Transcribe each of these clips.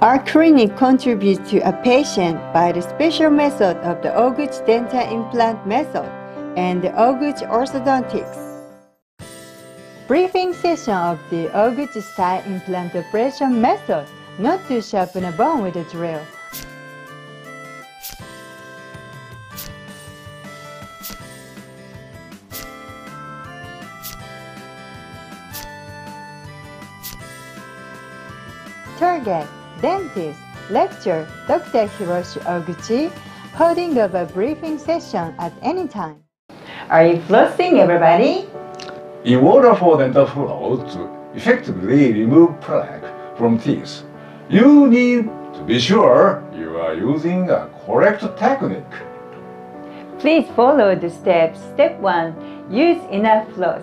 Our clinic contributes to a patient by the special method of the Ohguchi dental implant method and the Ohguchi orthodontics. Briefing session of the Ohguchi style implant operation method, not to sharpen a bone with a drill. Target, dentist, lecturer, Dr. Ohguchi, holding of a briefing session at any time. Are you flossing, everybody? In order for dental floss to effectively remove plaque from teeth, you need to be sure you are using a correct technique. Please follow the steps. Step 1. Use enough floss.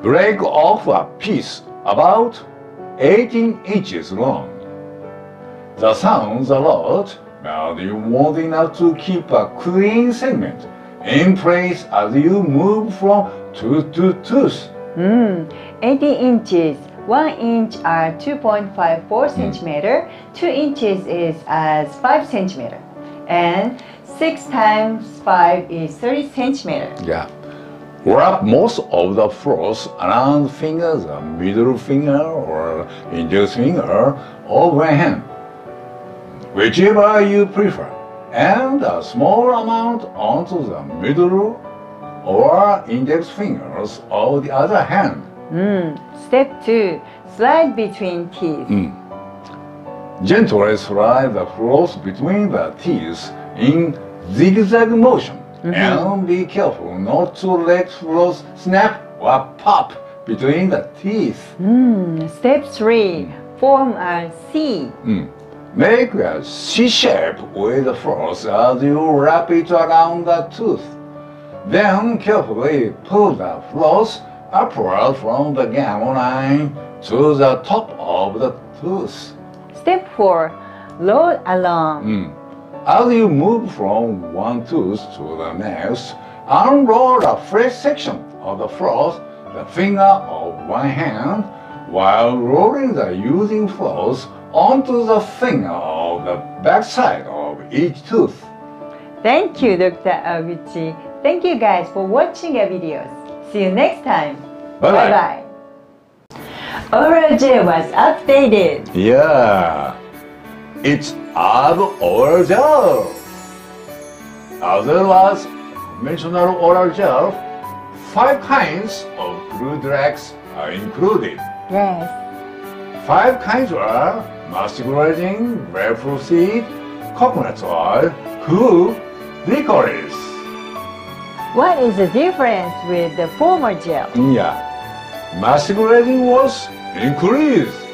Break off a piece about 18 inches long. That sounds a lot, but you want enough to keep a clean segment in place as you move from tooth to tooth. 18 inches. 1 inch are 2.54 centimeter. 2 inches is as 5 centimeter. And 6 times 5 is 30 centimeter. Yeah. Wrap most of the floss around fingers, the middle finger or index finger, or one hand, whichever you prefer, and a small amount onto the middle or index fingers of the other hand. Step 2. Slide between teeth. Gently slide the floss between the teeth in zigzag motion. And be careful not to let floss snap or pop between the teeth. Step 3. Form a C. Make a C shape with the floss as you wrap it around the tooth. Then carefully pull the floss upward from the gum line to the top of the tooth. Step 4. Roll along. As you move from one tooth to the next, unroll a fresh section of the floss, the finger of one hand, while rolling the using floss onto the finger of the backside of each tooth. Thank you, Dr. Ohguchi. Thank you guys for watching our videos. See you next time. Bye-bye. Oral gel was updated. Yeah, it's oral gel. As well as conventional oral gel, 5 kinds of glue drugs are included. Yes. 5 kinds are masticulating, grapefruit seed, coconut oil, glue, licorice. What is the difference with the former gel? Yeah, masticulating was increased.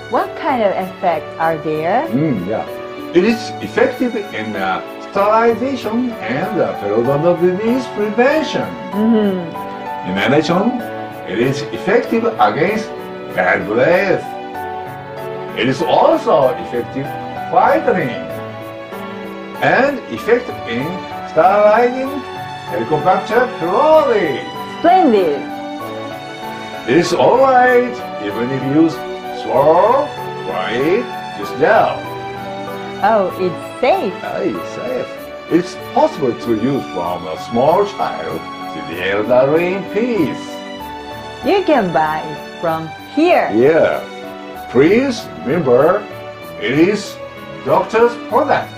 What kind of effects are there? Yeah, it is effective in sterilization and periodontal disease prevention. In addition, it is effective against bad breath. It is also effective whitening and effective in sterilizing Helicobacter pylori. Splendid! It is alright even if you use swallow, white, this gel. Oh, it's safe. It's safe. It's possible to use from a small child to the elderly in peace. You can buy it from here. Yeah. Please remember, it is doctor's product.